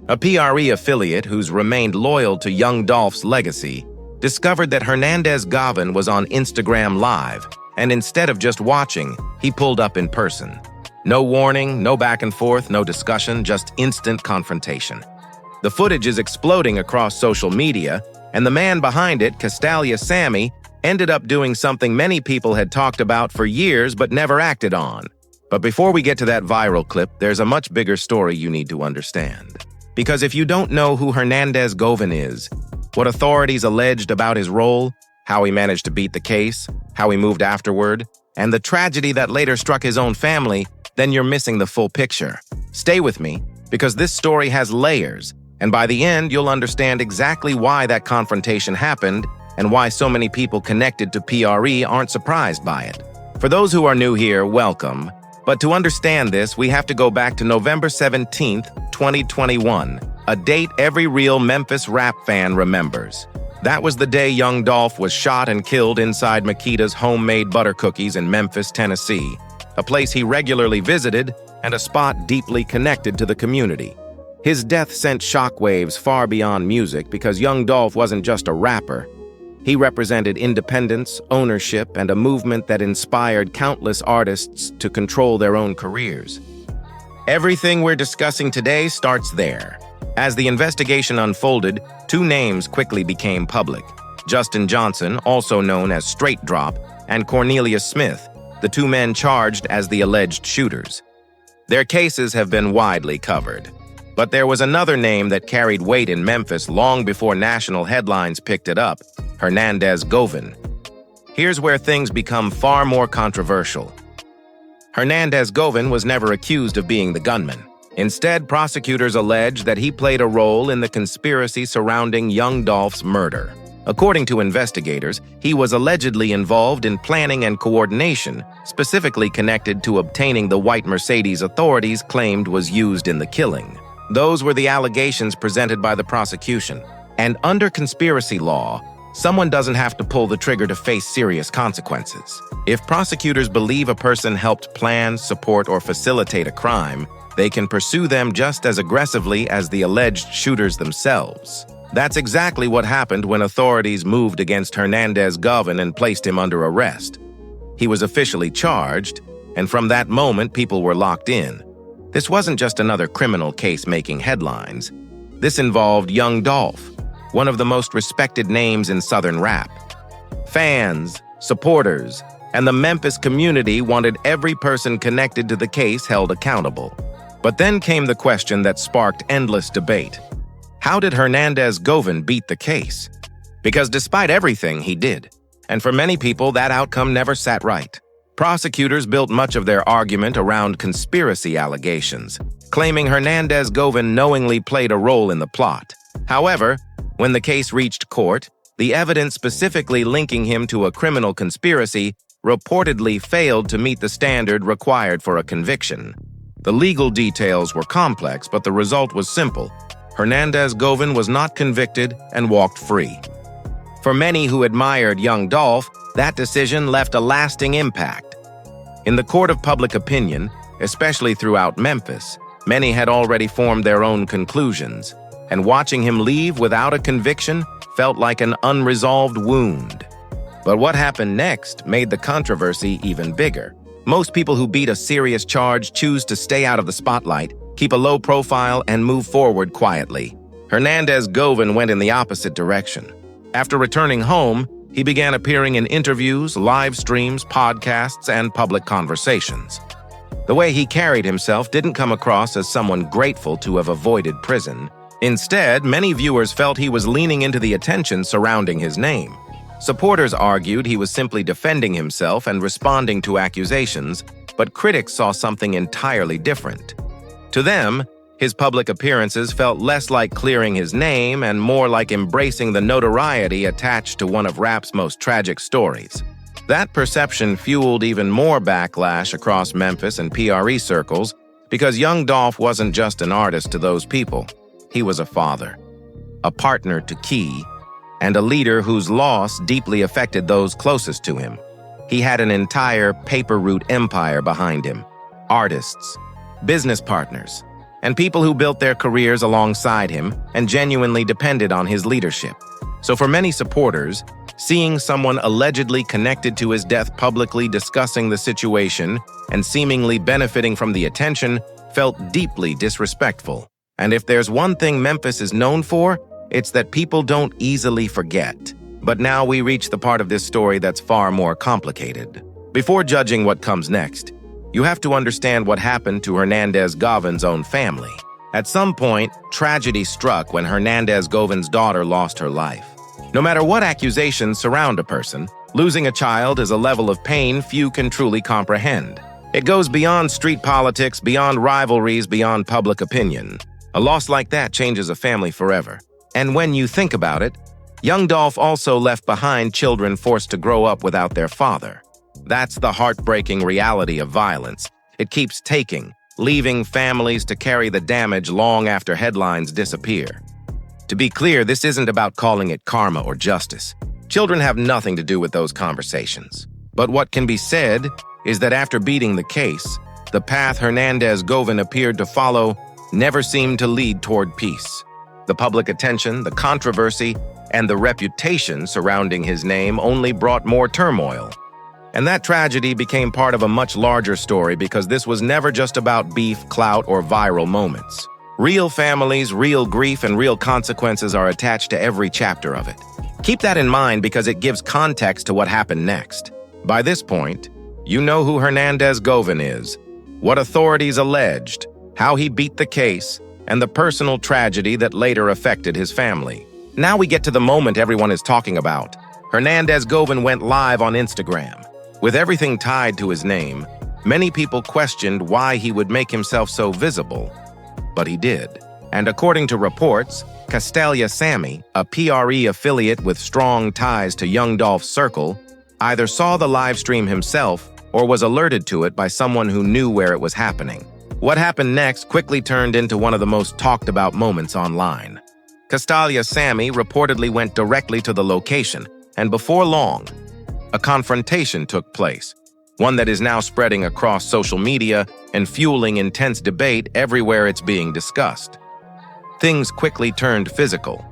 A PRE affiliate who's remained loyal to Young Dolph's legacy discovered that Hernandez Govin was on Instagram Live, and instead of just watching, he pulled up in person. No warning, no back and forth, no discussion, just instant confrontation. The footage is exploding across social media, and the man behind it, Castalia Sammy, ended up doing something many people had talked about for years but never acted on. But before we get to that viral clip, there's a much bigger story you need to understand. Because if you don't know who Hernandez Govin is, what authorities alleged about his role, how he managed to beat the case, how he moved afterward, and the tragedy that later struck his own family, then you're missing the full picture. Stay with me, because this story has layers, and by the end, you'll understand exactly why that confrontation happened and why so many people connected to PRE aren't surprised by it. For those who are new here, welcome. But to understand this, we have to go back to November 17th, 2021, a date every real Memphis rap fan remembers. That was the day Young Dolph was shot and killed inside Makita's homemade butter cookies in Memphis, Tennessee, a place he regularly visited and a spot deeply connected to the community. His death sent shockwaves far beyond music because Young Dolph wasn't just a rapper. He represented independence, ownership, and a movement that inspired countless artists to control their own careers. Everything we're discussing today starts there. As the investigation unfolded, two names quickly became public: Justin Johnson, also known as Straight Drop, and Cornelius Smith, the two men charged as the alleged shooters. Their cases have been widely covered. But there was another name that carried weight in Memphis long before national headlines picked it up: Hernandez Govin. Here's where things become far more controversial. Hernandez Govin was never accused of being the gunman. Instead, prosecutors allege that he played a role in the conspiracy surrounding Young Dolph's murder. According to investigators, he was allegedly involved in planning and coordination, specifically connected to obtaining the white Mercedes authorities claimed was used in the killing. Those were the allegations presented by the prosecution. And under conspiracy law, someone doesn't have to pull the trigger to face serious consequences. If prosecutors believe a person helped plan, support, or facilitate a crime, they can pursue them just as aggressively as the alleged shooters themselves. That's exactly what happened when authorities moved against Hernandez Govin and placed him under arrest. He was officially charged, and from that moment, people were locked in. This wasn't just another criminal case making headlines. This involved Young Dolph, one of the most respected names in Southern rap. Fans, supporters, and the Memphis community wanted every person connected to the case held accountable. But then came the question that sparked endless debate. How did Hernandez Govin beat the case? Because despite everything, he did. And for many people, that outcome never sat right. Prosecutors built much of their argument around conspiracy allegations, claiming Hernandez Govin knowingly played a role in the plot. However, when the case reached court, the evidence specifically linking him to a criminal conspiracy reportedly failed to meet the standard required for a conviction. The legal details were complex, but the result was simple. Hernandez Govin was not convicted and walked free. For many who admired Young Dolph, that decision left a lasting impact. In the court of public opinion, especially throughout Memphis, many had already formed their own conclusions, and watching him leave without a conviction felt like an unresolved wound. But what happened next made the controversy even bigger. Most people who beat a serious charge choose to stay out of the spotlight, keep a low profile, and move forward quietly. Hernandez Govin went in the opposite direction. After returning home, he began appearing in interviews, live streams, podcasts, and public conversations. The way he carried himself didn't come across as someone grateful to have avoided prison. Instead, many viewers felt he was leaning into the attention surrounding his name. Supporters argued he was simply defending himself and responding to accusations, but critics saw something entirely different. To them, his public appearances felt less like clearing his name and more like embracing the notoriety attached to one of rap's most tragic stories. That perception fueled even more backlash across Memphis and PRE circles because Young Dolph wasn't just an artist to those people. He was a father, a partner to Key, and a leader whose loss deeply affected those closest to him. he had an entire paper route empire behind him. Artists, business partners, and people who built their careers alongside him and genuinely depended on his leadership. So for many supporters, seeing someone allegedly connected to his death publicly discussing the situation and seemingly benefiting from the attention felt deeply disrespectful. And if there's one thing Memphis is known for, it's that people don't easily forget. But now we reach the part of this story that's far more complicated. Before judging what comes next, you have to understand what happened to Hernandez Govin's own family. At some point, tragedy struck when Hernandez Govin's daughter lost her life. No matter what accusations surround a person, losing a child is a level of pain few can truly comprehend. It goes beyond street politics, beyond rivalries, beyond public opinion. A loss like that changes a family forever. And when you think about it, Young Dolph also left behind children forced to grow up without their father. That's the heartbreaking reality of violence. It keeps taking, leaving families to carry the damage long after headlines disappear. To be clear, this isn't about calling it karma or justice. Children have nothing to do with those conversations. But what can be said is that after beating the case, the path Hernandez Govin appeared to follow never seemed to lead toward peace. The public attention, the controversy, and the reputation surrounding his name only brought more turmoil. And that tragedy became part of a much larger story because this was never just about beef, clout, or viral moments. Real families, real grief, and real consequences are attached to every chapter of it. Keep that in mind because it gives context to what happened next. By this point, you know who Hernandez Govin is, what authorities alleged, how he beat the case, and the personal tragedy that later affected his family. Now we get to the moment everyone is talking about. Hernandez Govin went live on Instagram. With everything tied to his name, many people questioned why he would make himself so visible. But he did. And according to reports, Castalia Sammy, a PRE affiliate with strong ties to Young Dolph's circle, either saw the live stream himself or was alerted to it by someone who knew where it was happening. What happened next quickly turned into one of the most talked about moments online. Castalia Sammy reportedly went directly to the location, and before long, a confrontation took place, one that is now spreading across social media and fueling intense debate everywhere it's being discussed. Things quickly turned physical,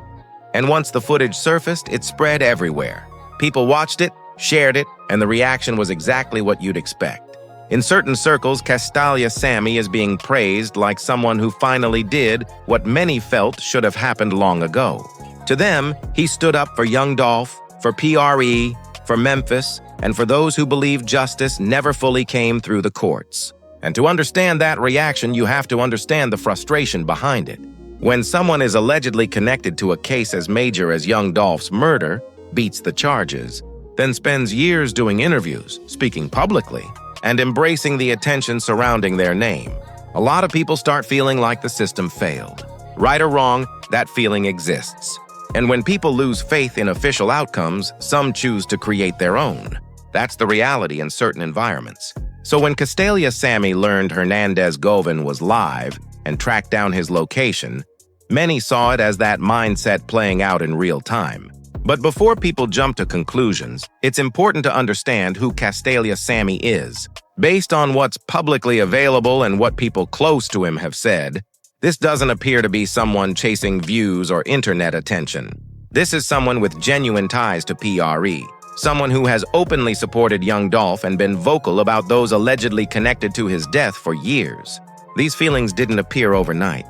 and once the footage surfaced, it spread everywhere. People watched it, shared it, and the reaction was exactly what you'd expect. In certain circles, Castalia Sammy is being praised like someone who finally did what many felt should have happened long ago. To them, he stood up for Young Dolph, for PRE, for Memphis, and for those who believe justice never fully came through the courts. And to understand that reaction, you have to understand the frustration behind it. When someone is allegedly connected to a case as major as Young Dolph's murder, beats the charges, then spends years doing interviews, speaking publicly, and embracing the attention surrounding their name, a lot of people start feeling like the system failed. Right or wrong, that feeling exists. And when people lose faith in official outcomes, some choose to create their own. That's the reality in certain environments. So when Castalia Sammy learned Hernandez Govin was live and tracked down his location, many saw it as that mindset playing out in real time. But before people jump to conclusions, it's important to understand who Castalia Sammy is. Based on what's publicly available and what people close to him have said, this doesn't appear to be someone chasing views or internet attention. This is someone with genuine ties to PRE, someone who has openly supported Young Dolph and been vocal about those allegedly connected to his death for years. These feelings didn't appear overnight.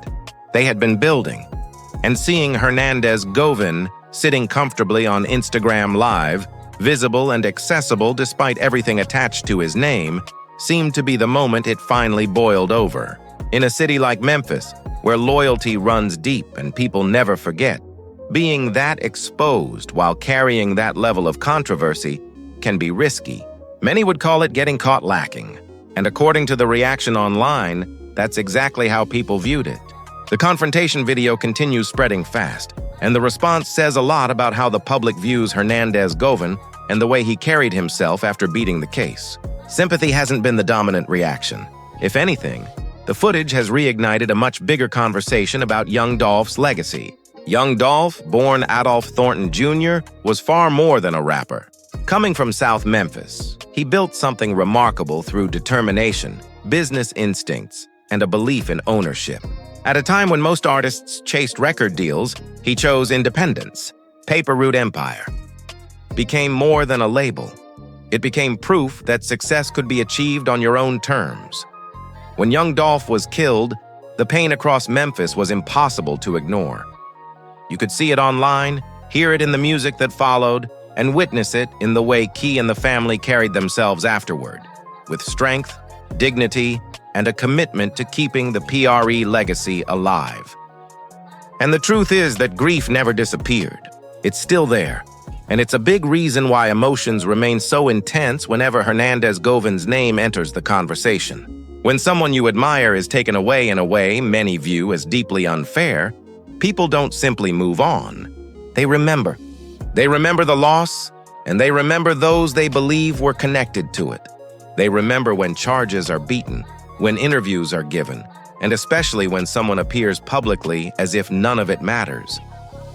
They had been building. And seeing Hernandez Govin sitting comfortably on Instagram Live, visible and accessible despite everything attached to his name, seemed to be the moment it finally boiled over. In a city like Memphis, where loyalty runs deep and people never forget, being that exposed while carrying that level of controversy can be risky. Many would call it getting caught lacking. And according to the reaction online, that's exactly how people viewed it. The confrontation video continues spreading fast, and the response says a lot about how the public views Hernandez Govin and the way he carried himself after beating the case. Sympathy hasn't been the dominant reaction. If anything, the footage has reignited a much bigger conversation about Young Dolph's legacy. Young Dolph, born Adolph Thornton Jr., was far more than a rapper. Coming from South Memphis, he built something remarkable through determination, business instincts, and a belief in ownership. At a time when most artists chased record deals, he chose independence. Paper Route Empire became more than a label. It became proof that success could be achieved on your own terms. When Young Dolph was killed, the pain across Memphis was impossible to ignore. You could see it online, hear it in the music that followed, and witness it in the way Key and the family carried themselves afterward, with strength, dignity, and a commitment to keeping the PRE legacy alive. And the truth is that grief never disappeared. It's still there, and it's a big reason why emotions remain so intense whenever Hernandez Govin's name enters the conversation. When someone you admire is taken away in a way many view as deeply unfair, people don't simply move on. They remember. They remember the loss, and they remember those they believe were connected to it. They remember when charges are beaten, when interviews are given, and especially when someone appears publicly as if none of it matters.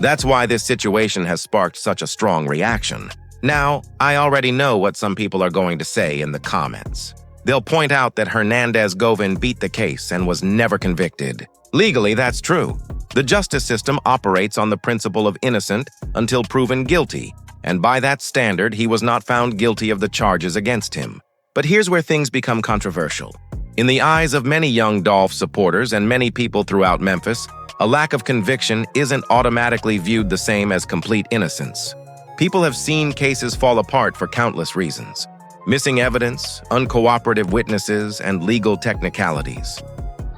That's why this situation has sparked such a strong reaction. Now, I already know what some people are going to say in the comments. They'll point out that Hernandez Govin beat the case and was never convicted. Legally, that's true. The justice system operates on the principle of innocent until proven guilty, and by that standard, he was not found guilty of the charges against him. But here's where things become controversial. In the eyes of many Young Dolph supporters and many people throughout Memphis, a lack of conviction isn't automatically viewed the same as complete innocence. People have seen cases fall apart for countless reasons: missing evidence, uncooperative witnesses, and legal technicalities.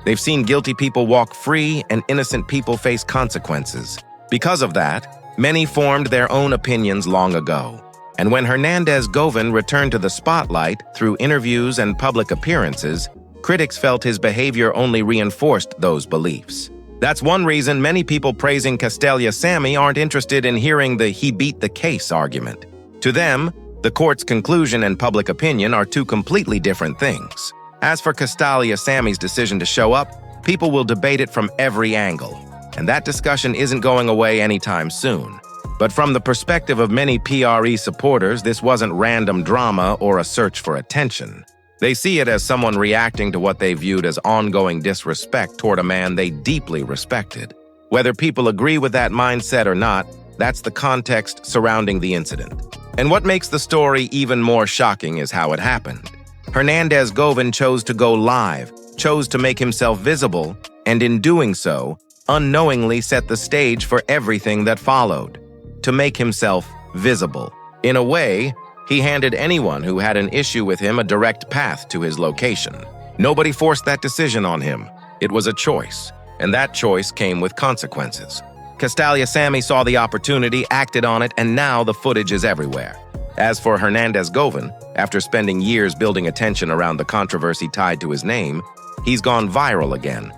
They've seen guilty people walk free and innocent people face consequences. Because of that, many formed their own opinions long ago. And when Hernandez Govin returned to the spotlight through interviews and public appearances, critics felt his behavior only reinforced those beliefs. That's one reason many people praising Castalia Sammy aren't interested in hearing the "he beat the case" argument. To them, the court's conclusion and public opinion are two completely different things. As for Castalia Sammy's decision to show up, people will debate it from every angle, and that discussion isn't going away anytime soon. But from the perspective of many PRE supporters, this wasn't random drama or a search for attention. They see it as someone reacting to what they viewed as ongoing disrespect toward a man they deeply respected. Whether people agree with that mindset or not, that's the context surrounding the incident. And what makes the story even more shocking is how it happened. Hernandez Govin chose to go live, chose to make himself visible, and in doing so, unknowingly set the stage for everything that followed. To make himself visible. In a way, he handed anyone who had an issue with him a direct path to his location. Nobody forced that decision on him. It was a choice, and that choice came with consequences. Castalia Sammy saw the opportunity, acted on it, and now the footage is everywhere. As for Hernandez Govin, after spending years building attention around the controversy tied to his name, he's gone viral again.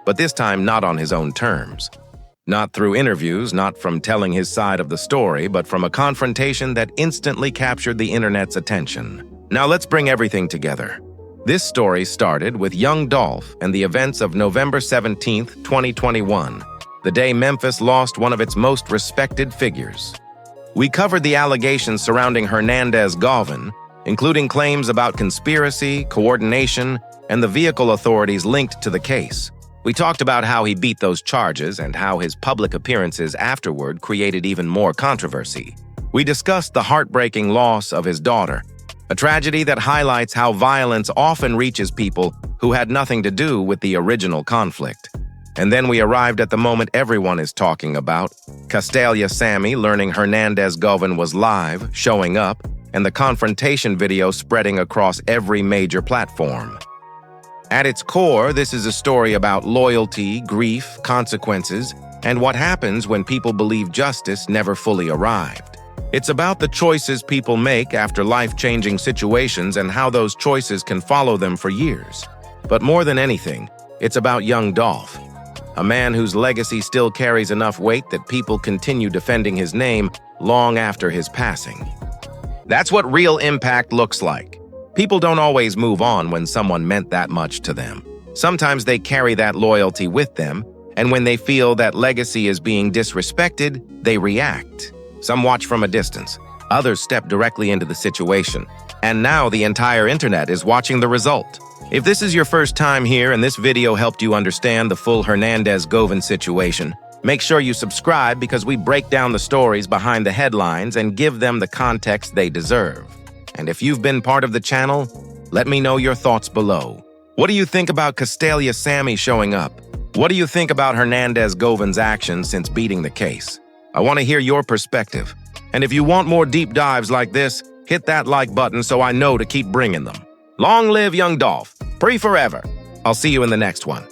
But this time not on his own terms. Not through interviews, not from telling his side of the story, but from a confrontation that instantly captured the internet's attention. Now let's bring everything together. This story started with Young Dolph and the events of November 17, 2021, the day Memphis lost one of its most respected figures. We covered the allegations surrounding Hernandez Govin, including claims about conspiracy, coordination, and the vehicle authorities linked to the case. We talked about how he beat those charges and how his public appearances afterward created even more controversy. We discussed the heartbreaking loss of his daughter, a tragedy that highlights how violence often reaches people who had nothing to do with the original conflict. And then we arrived at the moment everyone is talking about: Castalia Sammy learning Hernandez Govin was live, showing up, and the confrontation video spreading across every major platform. At its core, this is a story about loyalty, grief, consequences, and what happens when people believe justice never fully arrived. It's about the choices people make after life-changing situations and how those choices can follow them for years. But more than anything, it's about Young Dolph, a man whose legacy still carries enough weight that people continue defending his name long after his passing. That's what real impact looks like. People don't always move on when someone meant that much to them. Sometimes they carry that loyalty with them, and when they feel that legacy is being disrespected, they react. Some watch from a distance, Others stepped directly into the situation, and now the entire internet is watching the result. If this is your first time here and this video helped you understand the full Hernandez Govin situation, make sure you subscribe because we break down the stories behind the headlines and give them the context they deserve. And if you've been part of the channel, let me know your thoughts below. What do you think about Castalia Sammy showing up? What do you think about Hernandez Govin's actions since beating the case? I want to hear your perspective. And if you want more deep dives like this, hit that like button so I know to keep bringing them. Long live Young Dolph. Free forever. I'll see you in the next one.